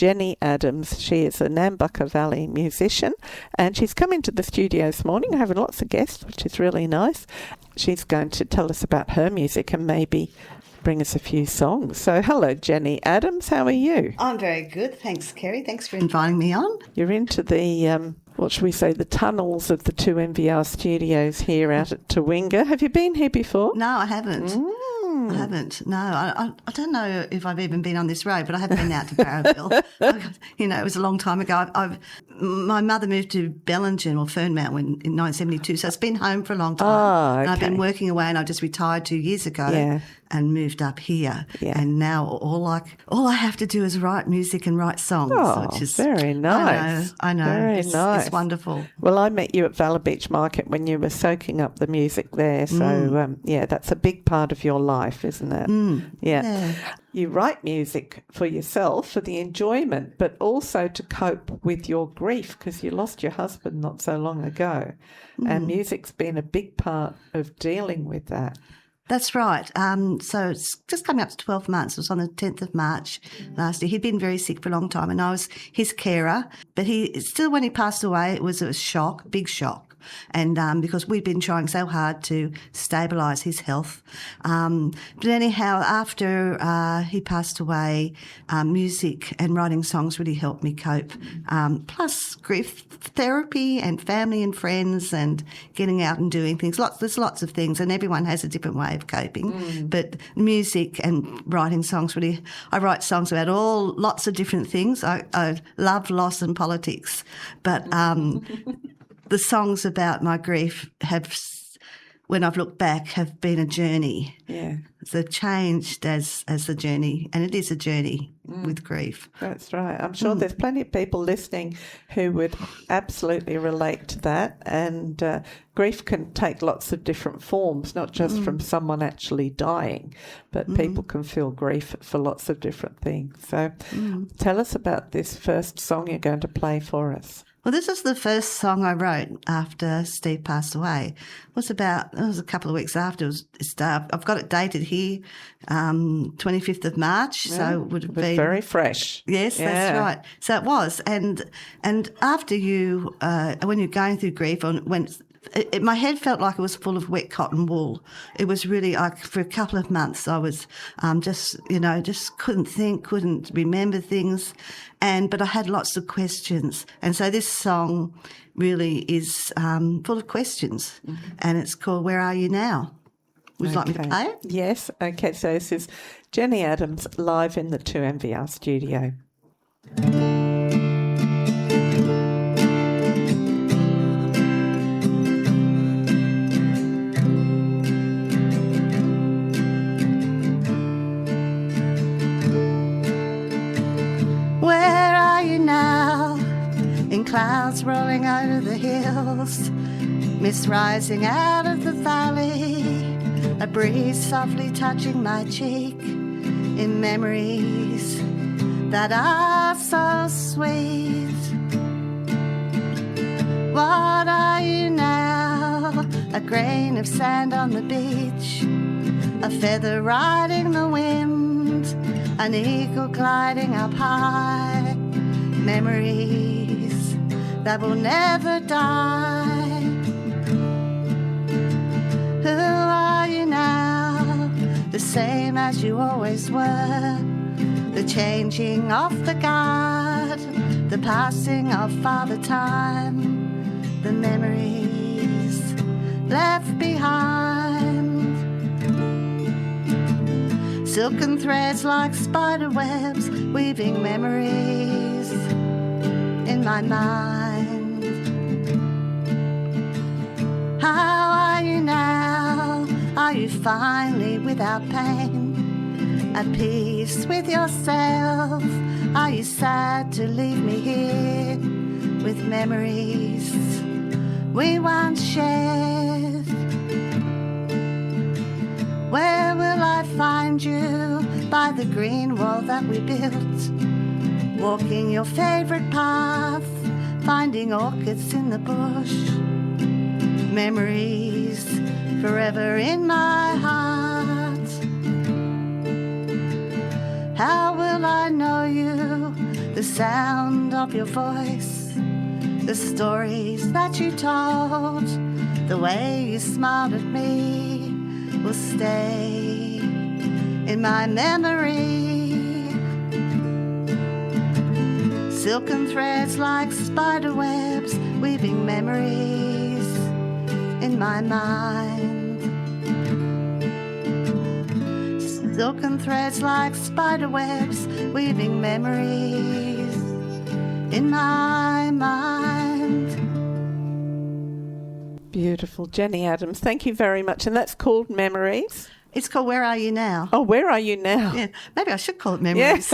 Ceri Adams. She is a Nambucca Valley musician, and she's come into the studio this morning having lots of guests, which is really nice. She's going to tell us about her music and maybe bring us a few songs. So hello, Ceri Adams. How are you? I'm very good. Thanks, Kerry. Thanks for inviting me on. You're into the, what should we say, the tunnels of the 2MVR studios here out at Toowoomba. Have you been here before? No, I haven't. I haven't. No, I don't know if I've even been on this road, but I have been out to Barraville. It was a long time ago. My mother moved to Bellingen or Fernmount in 1972, so it's been home for a long time. Oh, okay. And I've been working away, and I just retired 2 years ago and moved up here. Yeah. And now all I have to do is write music and write songs. Oh, which is, very nice. I know. Very nice. It's wonderful. Well, I met you at Valor Beach Market when you were soaking up the music there. So, that's a big part of your life, isn't it? Yeah. You write music for yourself, for the enjoyment, but also to cope with your grief because you lost your husband not so long ago. And music's been a big part of dealing with that. That's right. So it's just coming up to 12 months. It was on the 10th of March last year. He'd been very sick for a long time and I was his carer. But when he passed away, it was a shock, big shock. And because we'd been trying so hard to stabilise his health. But anyhow, after he passed away, music and writing songs really helped me cope. Plus grief therapy and family and friends and getting out and doing things. There's lots of things and everyone has a different way of coping. But music and writing songs really, I write songs about lots of different things. I love loss and politics. But the songs about my grief when I've looked back, have been a journey. Yeah. They've changed as the journey, and it is a journey with grief. That's right. I'm sure there's plenty of people listening who would absolutely relate to that, and grief can take lots of different forms, not just from someone actually dying, but people can feel grief for lots of different things. So tell us about this first song you're going to play for us. Well, this is the first song I wrote after Steve passed away. It was a couple of weeks after. I've got it dated here, 25th of March. Yeah, so it would have been very fresh. Yes, that's right. So it was, and after when you're going through grief, my head felt like it was full of wet cotton wool. It was really like for a couple of months I was just couldn't think, couldn't remember things, but I had lots of questions. And so this song really is full of questions, and it's called "Where Are You Now?" Would you like me to play it? Yes. Okay. So this is Ceri Adams live in the 2MVR studio. Clouds rolling over the hills, mist rising out of the valley, a breeze softly touching my cheek in memories that are so sweet. What are you now? A grain of sand on the beach, a feather riding the wind, an eagle gliding up high, memories that will never die. Who are you now? The same as you always were. The changing of the guard, the passing of Father Time, the memories left behind. Silken threads like spider webs, weaving memories in my mind. How are you now? Are you finally without pain? At peace with yourself? Are you sad to leave me here with memories we once shared? Where will I find you? By the green wall that we built, walking your favourite path, finding orchids in the bush, memories forever in my heart. How will I know you? The the sound of your voice, the stories that you told, the way you smiled at me will stay in my memory. Silken threads like spider webs, weaving memories in my mind. Silken threads like spider webs, weaving memories in my mind. Beautiful. Jenny Adams, thank you very much. And that's called Memories? It's called Where Are You Now? Oh, Where Are You Now? Yeah, maybe I should call it Memories.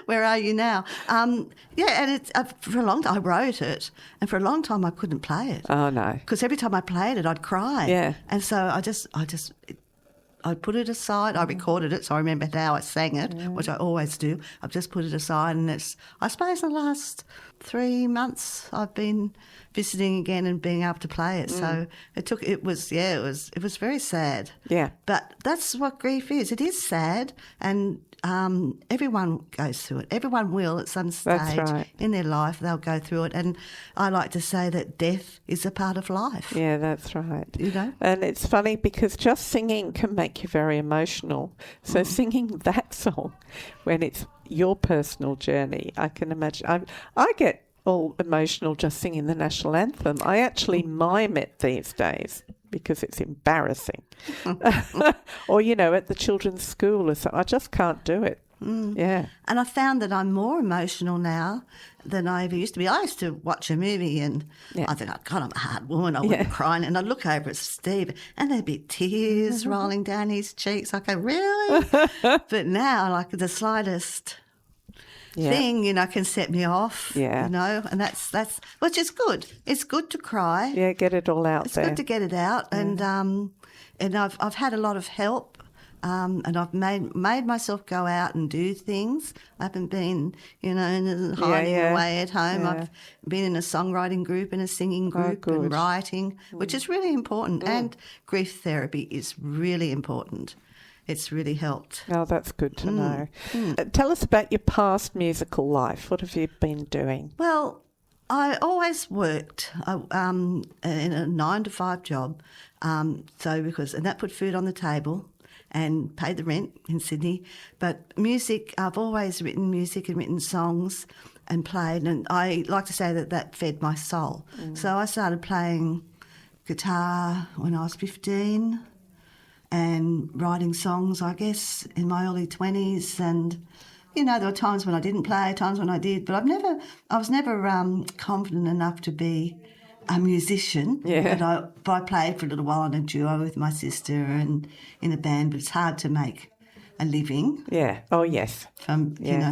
Where Are You Now? And it's for a long time I wrote it, and for a long time I couldn't play it. Oh, no. Because every time I played it, I'd cry. Yeah. And so I put it aside. I recorded it, so I remembered how I sang it, which I always do. I've just put it aside, and I suppose in the last 3 months I've been visiting again and being able to play it. So it was very sad. Yeah. But that's what grief is. It is sad, and everyone goes through it. Everyone will at some stage in their life. They'll go through it, and I like to say that death is a part of life. Yeah, that's right. You know, and it's funny because just singing can make you very emotional. So singing that song when it's your personal journey, I can imagine. I get all emotional just singing the national anthem. I actually mime it these days because it's embarrassing. Or, at the children's school or so. I just can't do it. Yeah. And I found that I'm more emotional now than I ever used to be. I used to watch a movie and I think, God, I'm a hard woman. I wouldn't cry. And I'd look over at Steve and there'd be tears rolling down his cheeks. I go, really? But now, like the slightest thing, can set me off, and that's which is good. It's good to cry. Yeah, get it all out it's there. It's good to get it out. And I've had a lot of help. And I've made myself go out and do things. I haven't been, hiding away at home. Yeah. I've been in a songwriting group and a singing group and writing, which is really important. And grief therapy is really important. It's really helped. Oh, that's good to know. Tell us about your past musical life. What have you been doing? Well, I always worked in a 9-to-5 job, and that put food on the table and paid the rent in Sydney. But music, I've always written music and written songs and played, and I like to say that fed my soul. So I started playing guitar when I was 15 and writing songs, I guess, in my early 20s. And, there were times when I didn't play, times when I did, but I was never confident enough to be a musician. Yeah. But I played for a little while in a duo with my sister and in a band, but it's hard to make a living. Yeah. Oh, yes. From being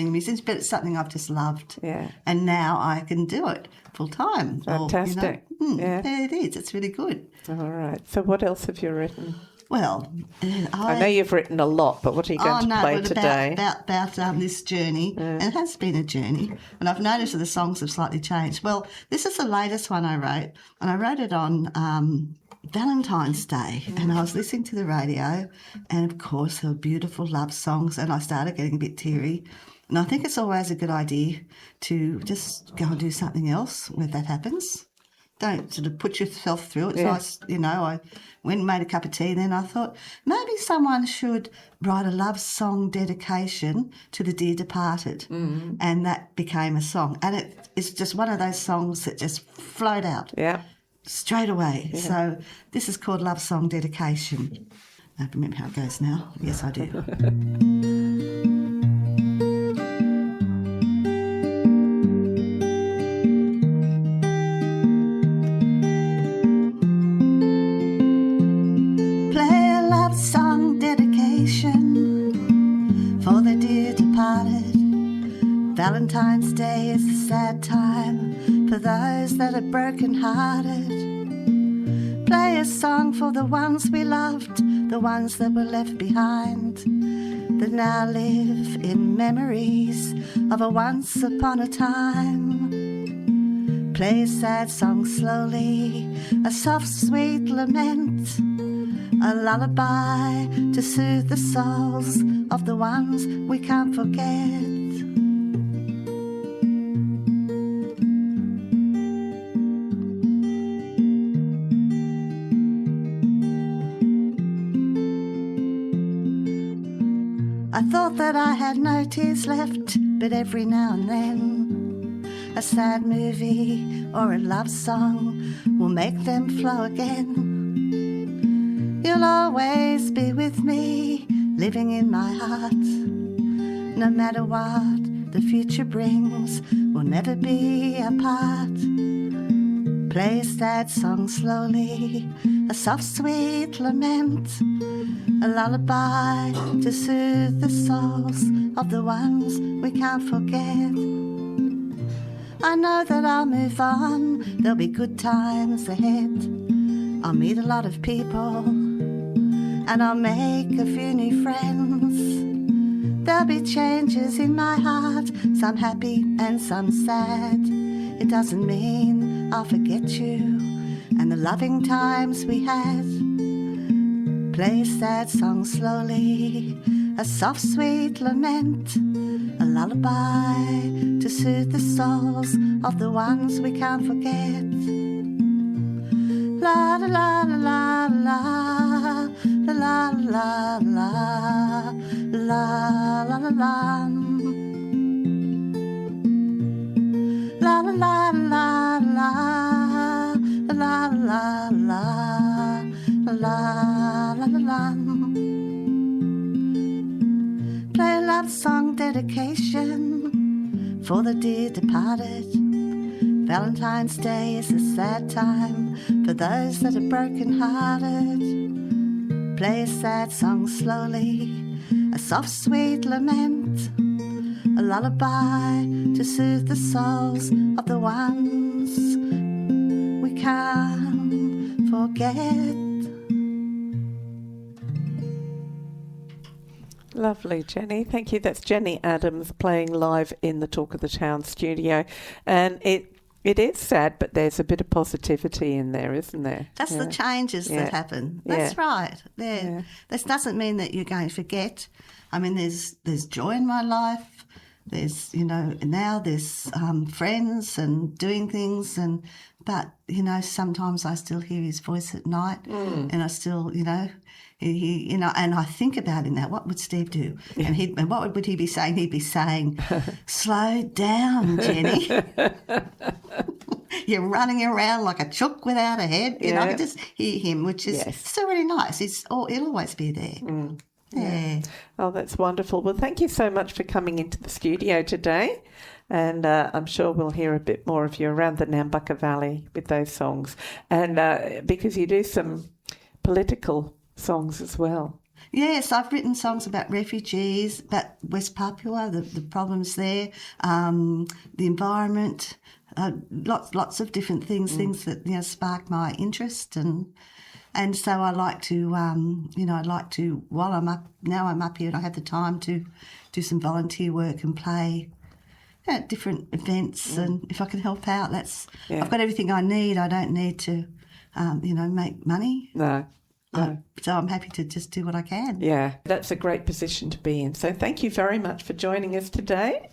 a musician, but it's something I've just loved. Yeah. And now I can do it full time. Fantastic. Yeah, it is. It's really good. All right. So what else have you written? Well, I know you've written a lot, but what are you going to play today? About this journey. And it has been a journey. And I've noticed that the songs have slightly changed. Well, this is the latest one I wrote. And I wrote it on Valentine's Day. And I was listening to the radio. And, of course, there were beautiful love songs. And I started getting a bit teary. And I think it's always a good idea to just go and do something else when that happens. Don't sort of put yourself through it. It's nice, I went and made a cup of tea, and then I thought maybe someone should write a love song dedication to the dear departed. And that became a song. And it's just one of those songs that just flowed out straight away. Yeah. So this is called Love Song Dedication. I remember how it goes now. Yes, I do. For the dear departed, Valentine's Day is a sad time for those that are broken-hearted. Play a song for the ones we loved, the ones that were left behind, that now live in memories of a once upon a time. Play a sad song slowly, a soft sweet lament, a lullaby to soothe the souls of the ones we can't forget. that I had no tears left, but every now and then a sad movie or a love song will make them flow again. You'll always be with me, living in my heart. No matter what the future brings, we'll never be apart. Play a sad song slowly, a soft sweet lament, a lullaby to soothe the souls of the ones we can't forget. I know that I'll move on, there'll be good times ahead. I'll meet a lot of people and I'll make a few new friends. There'll be changes in my heart, some happy and some sad. It doesn't mean I'll forget you and the loving times we had. Play a sad song slowly, a soft sweet lament, a lullaby to soothe the souls of the ones we can't forget. La la la la la la la la la la la la la. La la la la la la la la la la la. Play a love song dedication for the dear departed. Valentine's Day is a sad time for those that are broken-hearted. Play a sad song slowly, a soft sweet lament, a lullaby to soothe the souls of the ones we can't forget. Lovely, Jenny. Thank you. That's Jenny Adams playing live in the Talk of the Town studio. And it is sad, but there's a bit of positivity in there, isn't there? That's the changes that happen. That's right. Yeah. This doesn't mean that you're going to forget. I mean, there's joy in my life. There's, now there's friends and doing things, but sometimes I still hear his voice at night, and I still, and I think about him now. What would Steve do? Yeah. And what would he be saying? He'd be saying, "Slow down, Jenny. You're running around like a chook without a head." I can just hear him, which is still really nice. He'll always be there. Yeah. Oh, that's wonderful. Well, thank you so much for coming into the studio today. And I'm sure we'll hear a bit more of you around the Nambucca Valley with those songs. And because you do some political songs as well. Yes, I've written songs about refugees, about West Papua, the problems there, the environment, lots of different things that spark my interest, and so I like to, while I'm up here and I have the time to do some volunteer work and play at different events, and if I can help out, I've got everything I need. I don't need to, make money. No. So I'm happy to just do what I can. Yeah, that's a great position to be in. So thank you very much for joining us today.